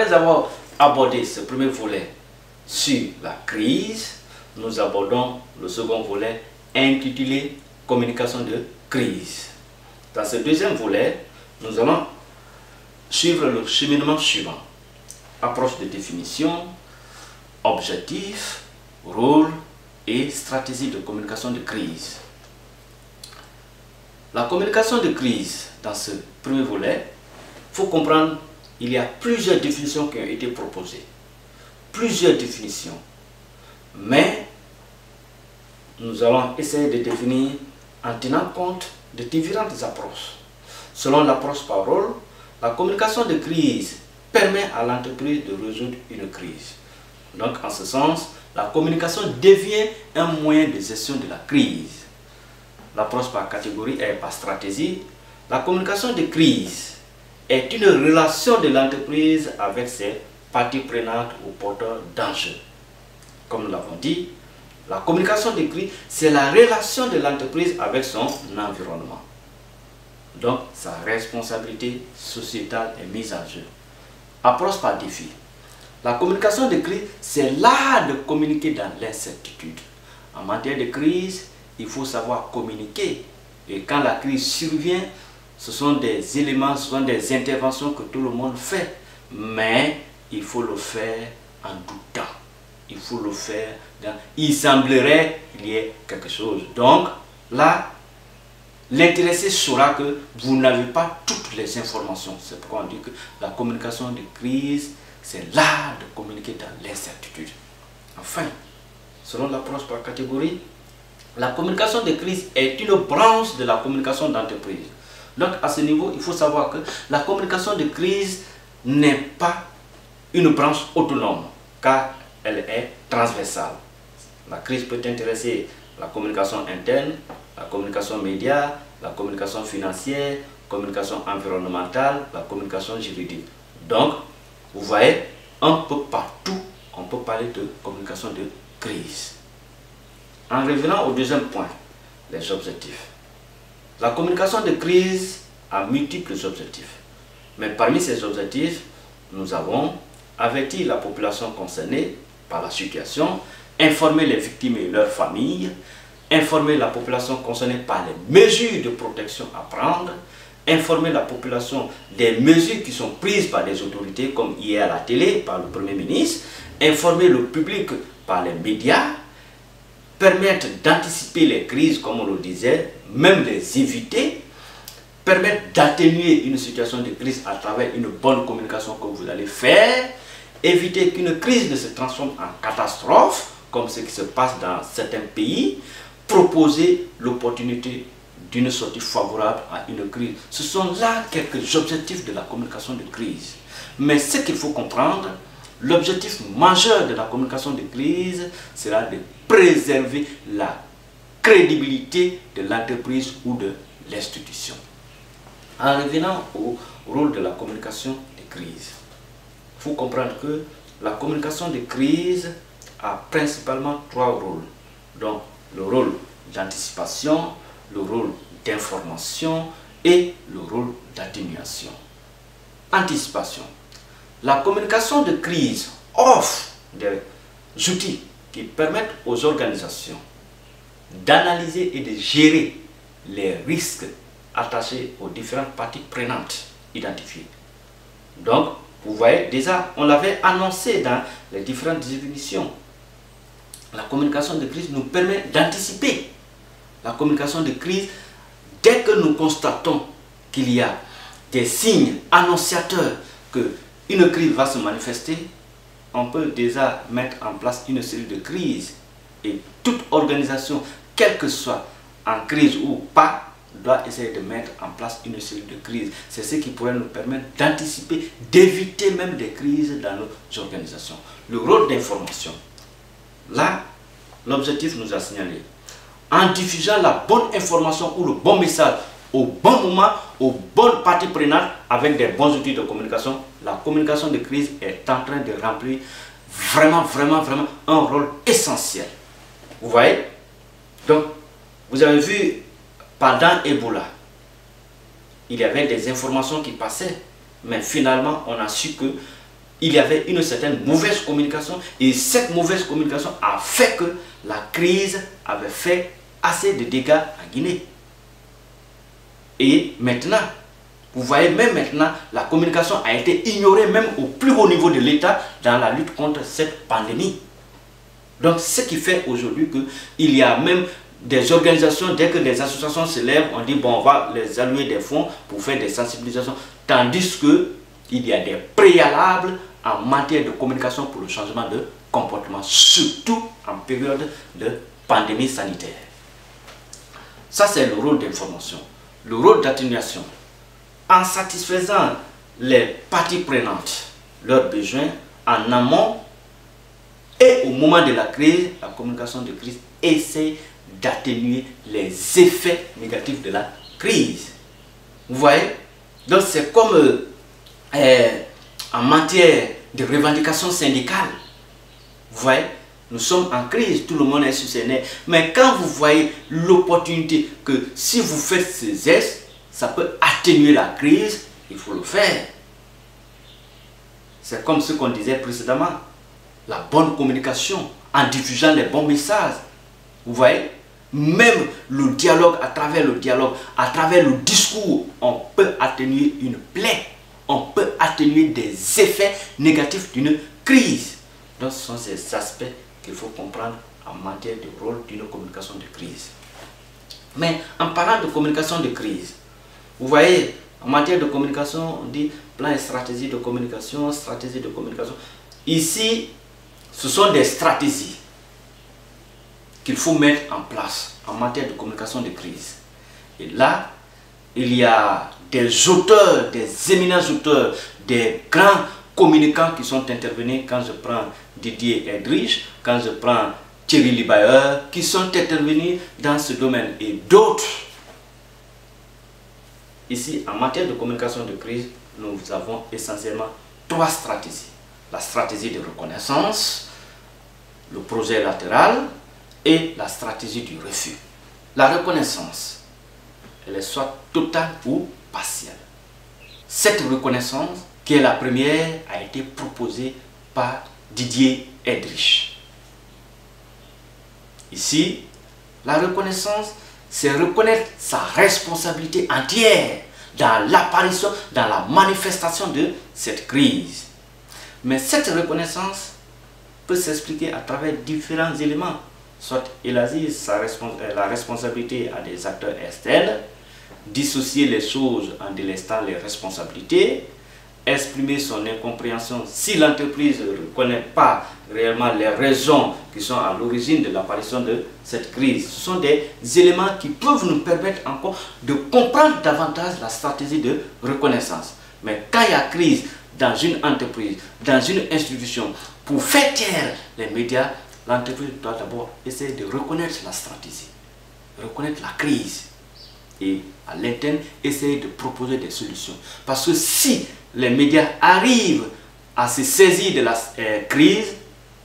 Après avoir abordé ce premier volet sur la crise, nous abordons le second volet intitulé communication de crise. Dans ce deuxième volet, nous allons suivre le cheminement suivant: approche de définition, objectif, rôle et stratégie de communication de crise. La communication de crise, dans ce premier volet, il faut comprendre qu'il y a plusieurs définitions qui ont été proposées. Plusieurs définitions. Mais nous allons essayer de définir en tenant compte de différentes approches. Selon l'approche par rôle, la communication de crise permet à l'entreprise de résoudre une crise. Donc, en ce sens, la communication devient un moyen de gestion de la crise. L'approche par catégorie et par stratégie, la communication de crise est une relation de l'entreprise avec ses parties prenantes ou porteurs d'enjeux. Comme nous l'avons dit, la communication de crise, c'est la relation de l'entreprise avec son environnement. Donc, sa responsabilité sociétale est mise en jeu. Approche par défi. La communication de crise, c'est l'art de communiquer dans l'incertitude. En matière de crise, il faut savoir communiquer. Et quand la crise survient, ce sont des éléments, ce sont des interventions que tout le monde fait. Mais il faut le faire en doutant. Il faut le faire dans... Il semblerait qu'il y ait quelque chose. Donc, là, l'intéressé saura que vous n'avez pas toutes les informations. C'est pourquoi on dit que la communication de crise, c'est l'art de communiquer dans l'incertitude. Enfin, selon l'approche par catégorie, la communication de crise est une branche de la communication d'entreprise. Donc, à ce niveau, il faut savoir que la communication de crise n'est pas une branche autonome, car elle est transversale. La crise peut intéresser la communication interne, la communication média, la communication financière, la communication environnementale, la communication juridique. Donc, vous voyez, un peu partout, on peut parler de communication de crise. En revenant au deuxième point, les objectifs. La communication de crise a multiples objectifs. Mais parmi ces objectifs, nous avons avertir la population concernée par la situation, informer les victimes et leurs familles, informer la population concernée par les mesures de protection à prendre, informer la population des mesures qui sont prises par les autorités, comme hier à la télé, par le Premier ministre, informer le public par les médias, permettre d'anticiper les crises, comme on le disait, même les éviter, permettre d'atténuer une situation de crise à travers une bonne communication que vous allez faire, éviter qu'une crise ne se transforme en catastrophe, comme ce qui se passe dans certains pays, proposer l'opportunité d'une sortie favorable à une crise. Ce sont là quelques objectifs de la communication de crise. Mais ce qu'il faut comprendre, l'objectif majeur de la communication de crise sera de préserver la crédibilité de l'entreprise ou de l'institution. En revenant au rôle de la communication de crise, il faut comprendre que la communication de crise a principalement trois rôles. Donc, le rôle d'anticipation, le rôle d'information et le rôle d'atténuation. Anticipation. La communication de crise offre des outils qui permettent aux organisations d'analyser et de gérer les risques attachés aux différentes parties prenantes identifiées. Donc, vous voyez, déjà, on l'avait annoncé dans les différentes définitions. La communication de crise nous permet d'anticiper. La communication de crise, dès que nous constatons qu'il y a des signes annonciateurs qu'une crise va se manifester, on peut déjà mettre en place une série de crises. Et toute organisation, quelle que soit en crise ou pas, doit essayer de mettre en place une série de crises. C'est ce qui pourrait nous permettre d'anticiper, d'éviter même des crises dans nos organisations. Le rôle d'information. Là, l'objectif nous a signalé. En diffusant la bonne information ou le bon message au bon moment, aux bonnes parties prenantes, avec des bons outils de communication, la communication de crise est en train de remplir vraiment un rôle essentiel. Vous voyez? Donc, vous avez vu, pendant Ebola, il y avait des informations qui passaient, mais finalement, on a su que il y avait une certaine mauvaise communication et cette mauvaise communication a fait que la crise avait fait assez de dégâts en Guinée. Et maintenant, vous voyez, même maintenant, la communication a été ignorée même au plus haut niveau de l'État dans la lutte contre cette pandémie. Donc, ce qui fait aujourd'hui qu'il y a même des organisations, dès que des associations se lèvent, on dit, bon, on va les allouer des fonds pour faire des sensibilisations. Tandis qu'il y a des préalables en matière de communication pour le changement de comportement, surtout en période de pandémie sanitaire. Ça, c'est le rôle d'information. Le rôle d'atténuation. En satisfaisant les parties prenantes, leurs besoins, en amont et au moment de la crise, la communication de crise essaie d'atténuer les effets négatifs de la crise. Vous voyez? Donc c'est comme en matière de revendications syndicales. Vous voyez? Nous sommes en crise, tout le monde est sur ses nerfs. Mais quand vous voyez l'opportunité que si vous faites ces gestes, ça peut atténuer la crise, il faut le faire. C'est comme ce qu'on disait précédemment. La bonne communication, en diffusant les bons messages. Vous voyez? Même le dialogue, à travers le discours, on peut atténuer une plaie. On peut atténuer des effets négatifs d'une crise. Donc ce sont ces aspects qu'il faut comprendre en matière de rôle d'une communication de crise. Mais en parlant de communication de crise, vous voyez, en matière de communication, on dit plan et stratégie de communication, stratégie de communication. Ici, ce sont des stratégies qu'il faut mettre en place en matière de communication de crise. Et là, il y a des auteurs, des éminents auteurs, des grands communicants qui sont intervenus. Quand je prends Didier Eldridge, quand je prends Thierry Libayer, qui sont intervenus dans ce domaine et d'autres. Ici, en matière de communication de crise, nous avons essentiellement trois stratégies. La stratégie de reconnaissance, le projet latéral et la stratégie du refus. La reconnaissance, elle est soit totale ou partielle. Cette reconnaissance, qui est la première, a été proposée par Didier Eldridge. Ici, la reconnaissance, c'est reconnaître sa responsabilité entière dans l'apparition, dans la manifestation de cette crise. Mais cette reconnaissance peut s'expliquer à travers différents éléments. Soit élargir la responsabilité à des acteurs externes, dissocier les choses en délestant les responsabilités, exprimer son incompréhension si l'entreprise ne reconnaît pas réellement les raisons qui sont à l'origine de l'apparition de cette crise. Ce sont des éléments qui peuvent nous permettre encore de comprendre davantage la stratégie de reconnaissance. Mais quand il y a crise dans une entreprise, dans une institution, pour faire taire les médias, l'entreprise doit d'abord essayer de reconnaître la stratégie, reconnaître la crise et à l'interne essayer de proposer des solutions. Parce que si les médias arrivent à se saisir de la crise,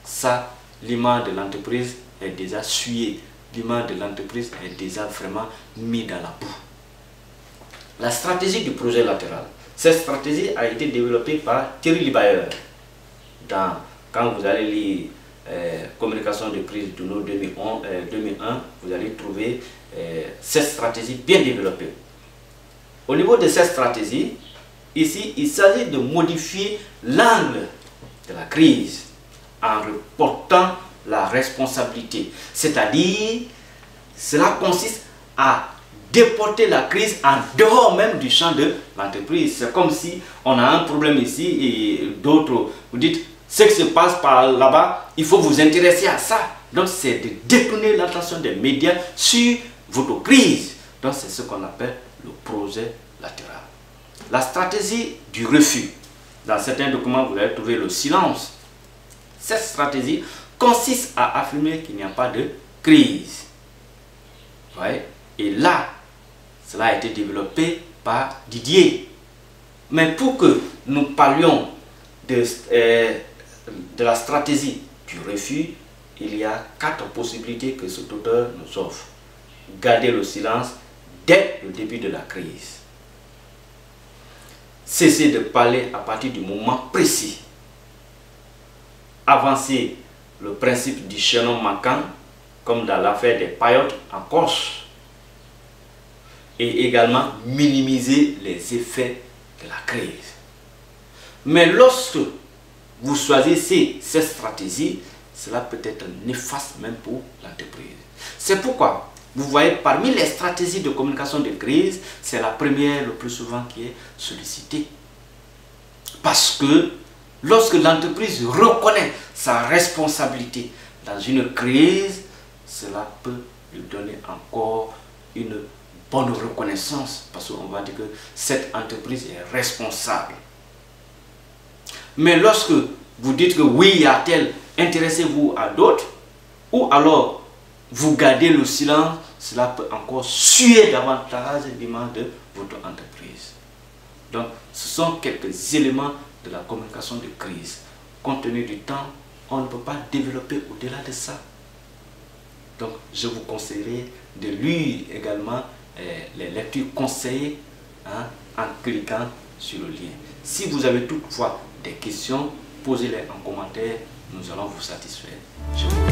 ça, l'image de l'entreprise est déjà souillée, l'image de l'entreprise est déjà vraiment mise dans la boue. La stratégie du projet latéral, cette stratégie a été développée par Thierry Libayer. Quand vous allez lire communication de crise de l'eau 2001, vous allez trouver cette stratégie bien développée. Au niveau de cette stratégie, ici, il s'agit de modifier l'angle de la crise en reportant la responsabilité. C'est-à-dire, cela consiste à déporter la crise en dehors même du champ de l'entreprise. C'est comme si on a un problème ici et d'autres, vous dites, ce qui se passe par là-bas, il faut vous intéresser à ça. Donc c'est de détourner l'attention des médias sur votre crise. Donc c'est ce qu'on appelle le projet latéral. La stratégie du refus. Dans certains documents, vous allez trouver le silence. Cette stratégie consiste à affirmer qu'il n'y a pas de crise. Vous voyez? Et là, cela a été développé par Didier. Mais pour que nous parlions de la stratégie du refus, il y a 4 possibilités que cet auteur nous offre. Garder le silence dès le début de la crise. Cesser de parler à partir du moment précis. avancer le principe du chaînon manquant, comme dans l'affaire des paillotes en Corse, et également minimiser les effets de la crise. Mais lorsque vous choisissez cette stratégie, cela peut être néfaste même pour l'entreprise. C'est pourquoi vous voyez parmi les stratégies de communication de crise, c'est la première le plus souvent qui est sollicitée. Parce que lorsque l'entreprise reconnaît sa responsabilité dans une crise, cela peut lui donner encore une bonne reconnaissance, parce qu'on va dire que cette entreprise est responsable. Mais lorsque vous dites que oui, il y a tel, intéressez-vous à d'autres, ou alors vous gardez le silence, cela peut encore suer davantage l'image de votre entreprise. Donc, ce sont quelques éléments de la communication de crise. Compte tenu du temps, on ne peut pas développer au-delà de ça. Donc, je vous conseillerais de lire également les lectures conseillées en cliquant sur le lien. Si vous avez toutefois des questions, posez-les en commentaire, nous allons vous satisfaire. Je vous